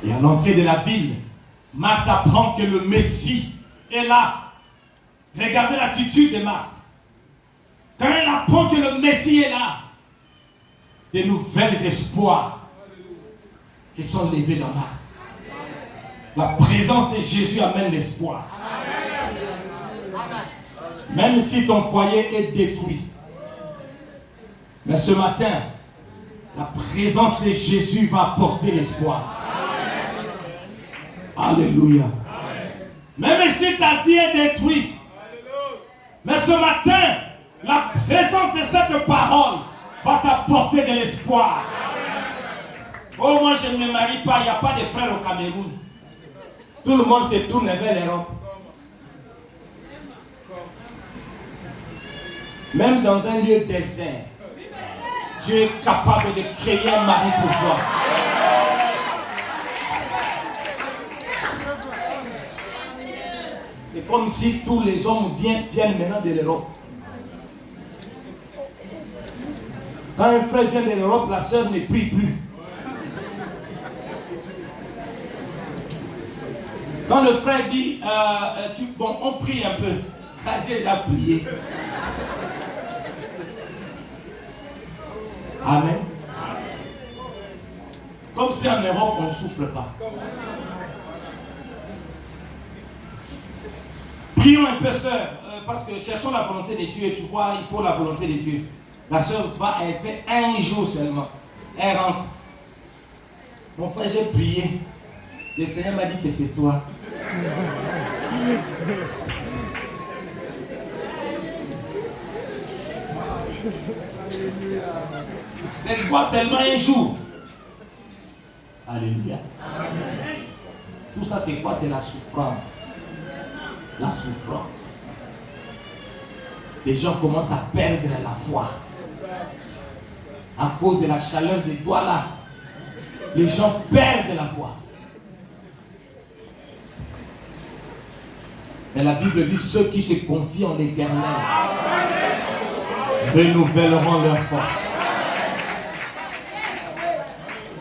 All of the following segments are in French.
Et à l'entrée de la ville, Marthe apprend que le Messie est là. Regardez l'attitude de Marthe. Quand elle apprend que le Messie est là, de nouvelles espoirs se sont levés dans Marthe. La présence de Jésus amène l'espoir. Même si ton foyer est détruit, mais ce matin, la présence de Jésus va apporter l'espoir. Alléluia. Même si ta vie est détruite, mais ce matin, la présence de cette parole va t'apporter de l'espoir. Oh, moi je ne me marie pas, il n'y a pas de frères au Cameroun. Tout le monde se tourne vers l'Europe. Même dans un lieu désert, Dieu est capable de créer un mari pour toi. C'est comme si tous les hommes viennent maintenant de l'Europe. Quand un frère vient de l'Europe, la sœur ne prie plus. Quand le frère dit, bon, on prie un peu. J'ai déjà prié. Amen. Comme si en Europe, on ne souffle pas. Prions un peu, sœur, parce que cherchons la volonté de Dieu. Tu vois, il faut la volonté de Dieu. La sœur va, elle fait un jour seulement. Elle rentre. Mon frère, j'ai prié. Le Seigneur m'a dit que c'est toi. Elle voit seulement un jour. Alléluia. Tout ça, c'est quoi? C'est la souffrance. La souffrance. Les gens commencent à perdre la foi. À cause de la chaleur des doigts là, les gens perdent la foi. Mais la Bible dit, ceux qui se confient en l'Éternel renouvelleront leur force.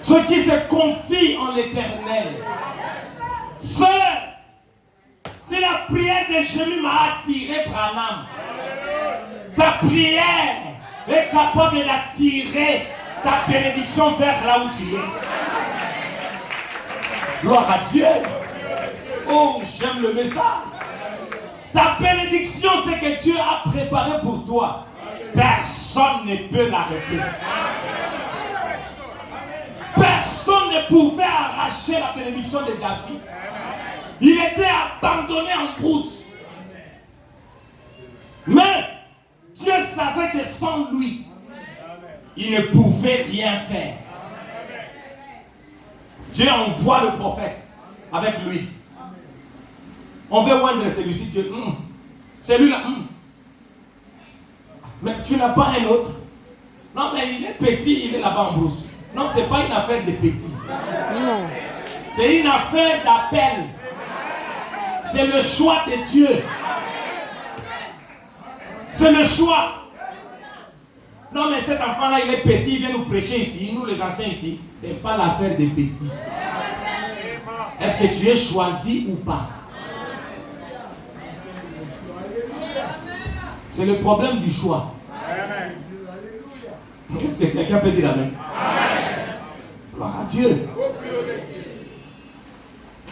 Ceux qui se confient en l'Éternel. Sœur, si la prière de Jésus m'a attiré, Branham, ta prière est capable d'attirer ta bénédiction vers là où tu es. Gloire à Dieu. Oh, j'aime le message. Ta bénédiction, c'est que Dieu a préparé pour toi. Personne ne peut l'arrêter. Personne ne pouvait arracher la bénédiction de David. Il était abandonné en brousse. Mais Dieu savait que sans lui, il ne pouvait rien faire. Dieu envoie le prophète avec lui. On veut oindre celui-ci. Celui-là. Mais tu n'as pas un autre. Non, mais il est petit, il est là-bas en brousse. Non, ce n'est pas une affaire de petit. Non. C'est une affaire d'appel. C'est le choix de Dieu. C'est le choix. Non, mais cet enfant-là, il est petit, il vient nous prêcher ici, nous les anciens ici. Ce n'est pas l'affaire des petits. Est-ce que tu es choisi ou pas? C'est le problème du choix. Est-ce que quelqu'un peut dire amen? Gloire à Dieu.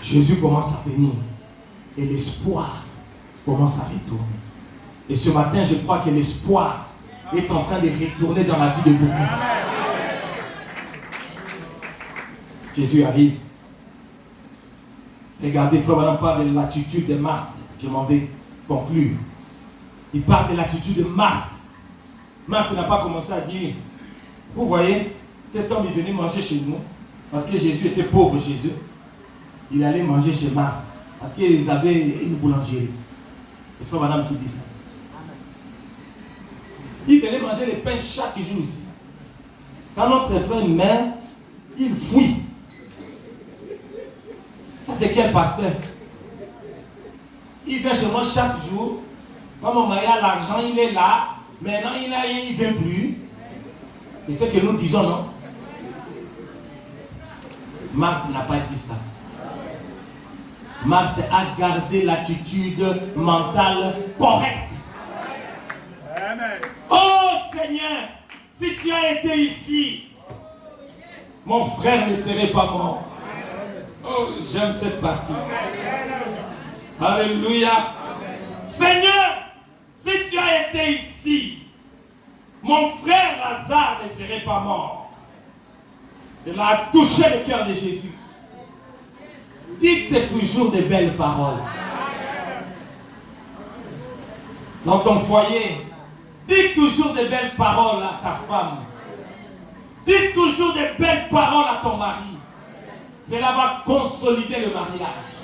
Jésus commence à venir. Et l'espoir commence à retourner. Et ce matin, je crois que l'espoir est en train de retourner dans la vie de beaucoup. Jésus arrive. Regardez, frère, madame, parle de l'attitude de Marthe. Je m'en vais conclure. Il parle de l'attitude de Marthe. Marthe n'a pas commencé à dire, vous voyez, cet homme est venu manger chez nous, parce que Jésus était pauvre chez eux. Il allait manger chez Marthe, parce qu'ils avaient une boulangerie. Le frère madame qui dit ça. Il venait manger le pain chaque jour ici. Quand notre frère meurt, il fuit. Ça c'est quel pasteur? Il vient chez moi chaque jour. Comme on m'a l'argent, il est là. Maintenant, il ne vient plus. C'est ce que nous disons, non? Marthe n'a pas dit ça. Marthe a gardé l'attitude mentale correcte. Amen. Oh Seigneur, si tu as été ici, mon frère ne serait pas mort. Oh, j'aime cette partie. Alléluia. Seigneur, si tu as été ici, mon frère Lazare ne serait pas mort. Cela a touché le cœur de Jésus. Dites toujours de belles paroles. Dans ton foyer, dites toujours de belles paroles à ta femme. Dites toujours de belles paroles à ton mari. Cela va consolider le mariage.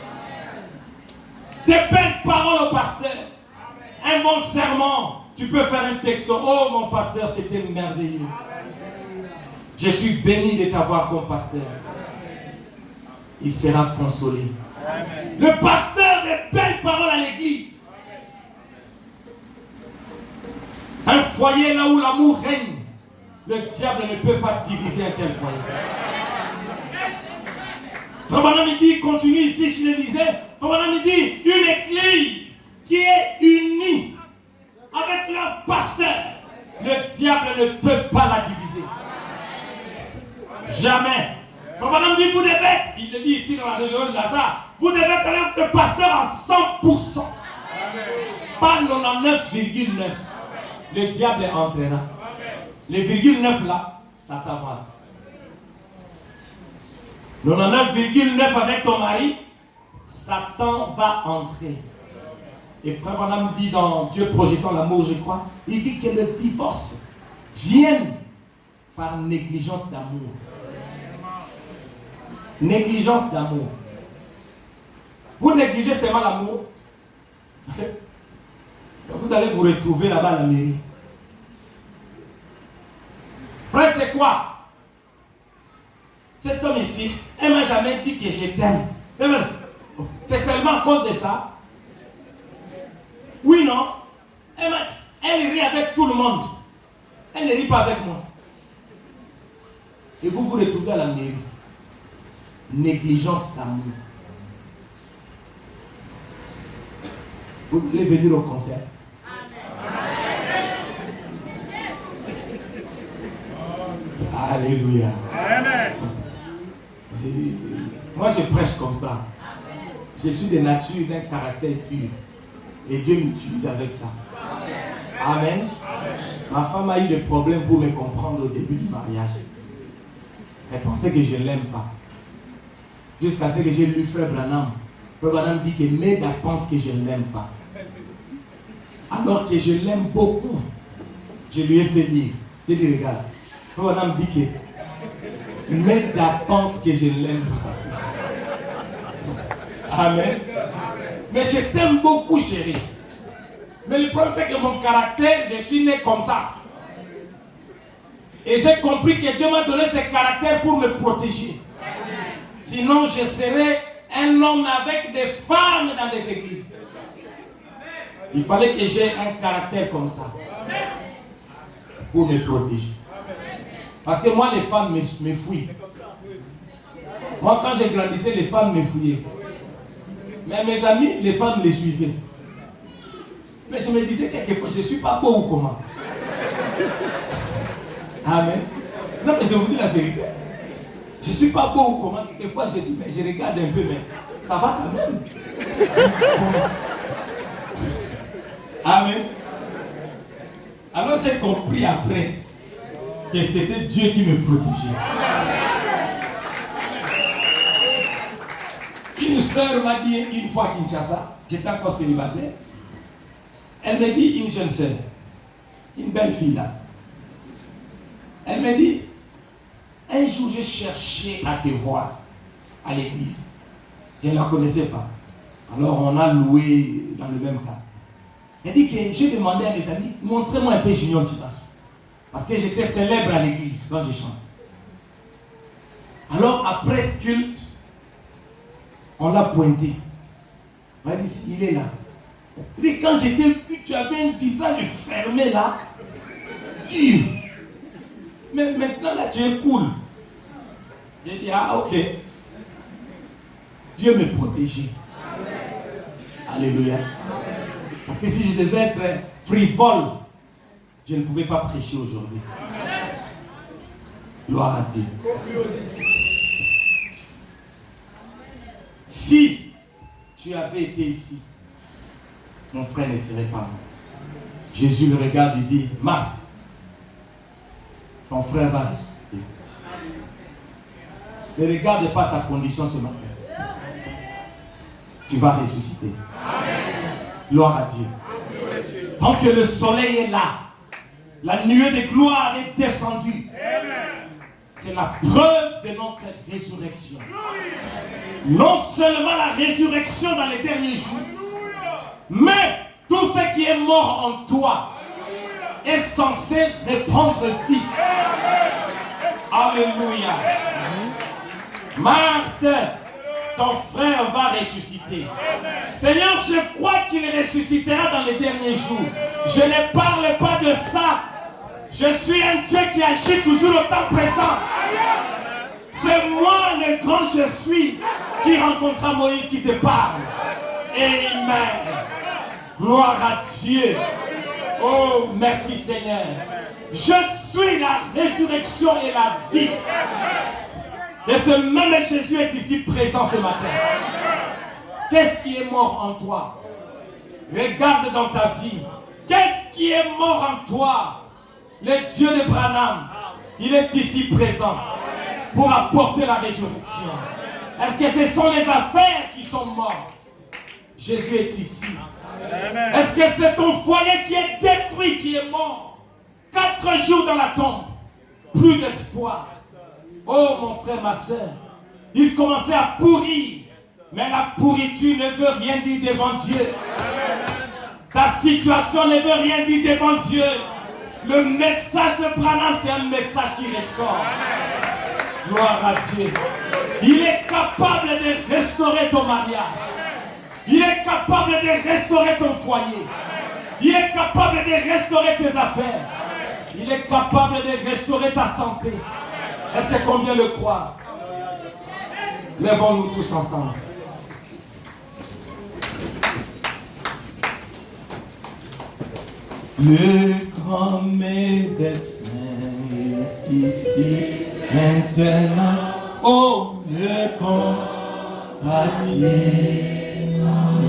Des belles paroles au pasteur. Un bon sermon. Tu peux faire un texte. Oh mon pasteur, c'était merveilleux. Je suis béni de t'avoir comme pasteur. Il sera consolé. Le pasteur des belles paroles à l'église. Un foyer là où l'amour règne. Le diable ne peut pas diviser un tel foyer. Frère il dit, continue ici, je le disais. Frère il dit, une église qui est unie avec leur pasteur, le diable ne peut pas la diviser. Jamais. Frère dit, vous devez, il le dit ici dans la région de Lazare, vous devez connaître votre pasteur à 100%. Pas 99,9. Le diable entrera. Les virgule 9 là, ça t'avale. 99,9 avec ton mari, Satan va entrer. Et frère Madame dit dans Dieu projetant l'amour, je crois, il dit que le divorce vienne par négligence d'amour. Négligence d'amour. Vous négligez seulement l'amour, vous allez vous retrouver là-bas à la mairie. Frère, c'est quoi? Cet homme ici, elle ne m'a jamais dit que je t'aime. C'est seulement à cause de ça. Oui, non? Elle rit avec tout le monde. Elle ne rit pas avec moi. Et vous vous retrouvez à la mairie. Négligence d'amour. Vous allez venir au concert. Alléluia. Amen. Moi, je prêche comme ça. Je suis de nature, d'un caractère pur. Et Dieu m'utilise avec ça. Amen. Ma femme a eu des problèmes pour me comprendre au début du mariage. Elle pensait que je ne l'aime pas. Jusqu'à ce que j'ai lu Frère Branham. Frère Branham dit que Meda pense que je ne l'aime pas. Alors que je l'aime beaucoup. Je lui ai fait dire. Je lui ai dit, regarde. Frère Branham dit que Meda pense que je ne l'aime pas. Amen. Mais je t'aime beaucoup, chérie. Mais le problème, c'est que mon caractère, je suis né comme ça. Et j'ai compris que Dieu m'a donné ce caractère pour me protéger. Sinon, je serais un homme avec des femmes dans les églises. Il fallait que j'aie un caractère comme ça pour me protéger. Parce que moi, les femmes me fouillent. Moi, quand je grandissais, les femmes me fouillaient. Mais mes amis, les femmes les suivaient. Mais je me disais quelquefois, je ne suis pas beau ou comment? Amen. Non, mais je vous dis la vérité. Je ne suis pas beau ou comment? Quelquefois, je dis, mais je regarde un peu, mais ça va quand même. Amen. Alors j'ai compris après que c'était Dieu qui me protégeait. Une soeur m'a dit une fois à Kinshasa, j'étais encore célibataire. Elle me dit, une jeune soeur, une belle fille là. Elle me dit, un jour j'ai cherché à te voir à l'église. Je ne la connaissais pas. Alors on a loué dans le même cadre. Elle dit que j'ai demandé à mes amis, montrez-moi un peu Junior Chibassou. Parce que j'étais célèbre à l'église quand je chante. Alors après ce culte, on l'a pointé. On m'a dit, il est là. Il dit, quand j'étais vu, tu avais un visage fermé là. Dur. Mais maintenant là, tu es cool. J'ai dit, ah ok. Dieu me protégeait. Alléluia. Parce que si je devais être frivole, je ne pouvais pas prêcher aujourd'hui. Gloire à Dieu. Si tu avais été ici, mon frère ne serait pas mort. Jésus le regarde et dit, Marc, ton frère va ressusciter. Ne regarde pas ta condition ce matin. Tu vas ressusciter. Gloire à Dieu. Tant que le soleil est là, la nuée de gloire est descendue. C'est la preuve de notre résurrection. Non seulement la résurrection dans les derniers jours, mais tout ce qui est mort en toi est censé répandre vie. Alléluia. Marthe, ton frère va ressusciter. Seigneur, je crois qu'il ressuscitera dans les derniers jours. Je ne parle pas de ça. Je suis un Dieu qui agit toujours au temps présent. C'est moi le grand je suis qui rencontra Moïse qui te parle. Amen. Gloire à Dieu. Oh, merci Seigneur. Je suis la résurrection et la vie. Et ce même Jésus est ici présent ce matin. Qu'est-ce qui est mort en toi? Regarde dans ta vie. Qu'est-ce qui est mort en toi? Le Dieu de Branham, il est ici présent pour apporter la résurrection. Est-ce que ce sont les affaires qui sont mortes? Jésus est ici. Est-ce que c'est ton foyer qui est détruit, qui est mort? 4 jours dans la tombe. Plus d'espoir. Oh mon frère, ma soeur, il commençait à pourrir. Mais la pourriture ne veut rien dire devant Dieu. Ta situation ne veut rien dire devant Dieu. Le message de Branham, c'est un message qui restaure. Gloire à Dieu. Il est capable de restaurer ton mariage. Il est capable de restaurer ton foyer. Il est capable de restaurer tes affaires. Il est capable de restaurer ta santé. Est-ce que combien le croient? Lèvons-nous tous ensemble. Le grand médecin est ici maintenant. Oh, le compatissant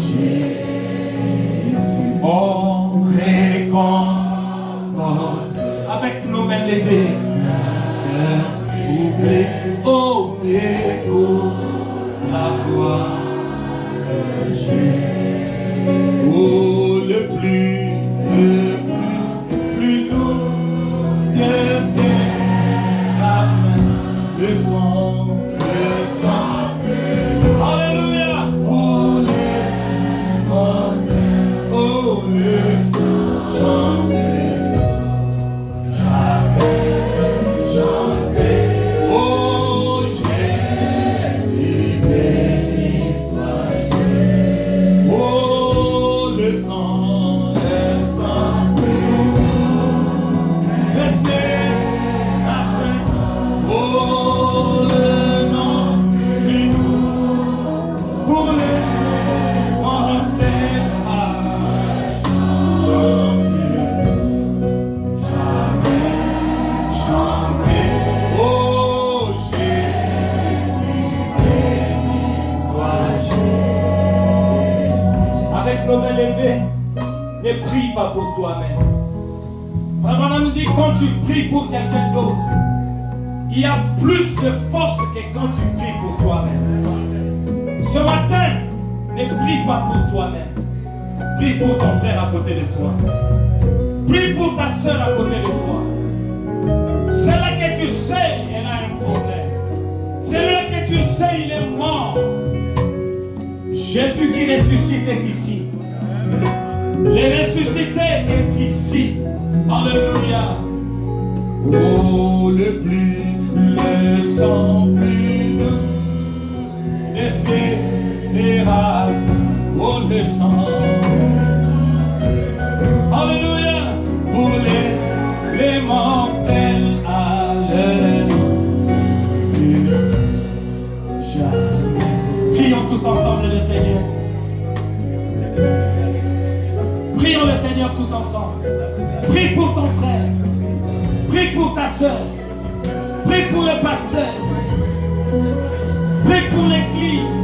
Jésus. Oh, réconforte avec nos mains levées. Troublé, oh, écoute la voix de Jésus. Oh, le plus doux de séraphins, le son. Alléluia. Oh, les montagnes, oh, le chant des eaux. Jamais chanter. Oh, Jésus, béni sois Jésus. Oh, le sang. Ne prie pas pour toi-même. Vraiment, nous dit quand tu pries pour quelqu'un d'autre, il y a plus de force que quand tu pries pour toi-même. Ce matin, ne prie pas pour toi-même. Prie pour ton frère à côté de toi. Prie pour ta soeur à côté de toi. C'est là que tu sais elle a un problème. C'est là que tu sais il est mort. Jésus qui ressuscite est ici. Le ressuscité est ici. Alléluia. Oh, le sang plus doux de séraphins. Oh, le sang. Alléluia. Pour les mortels. Alléluia. Jamais. Prions tous tous ensemble. Prie pour ton frère. Prie pour ta soeur. Prie pour le pasteur. Prie pour l'église.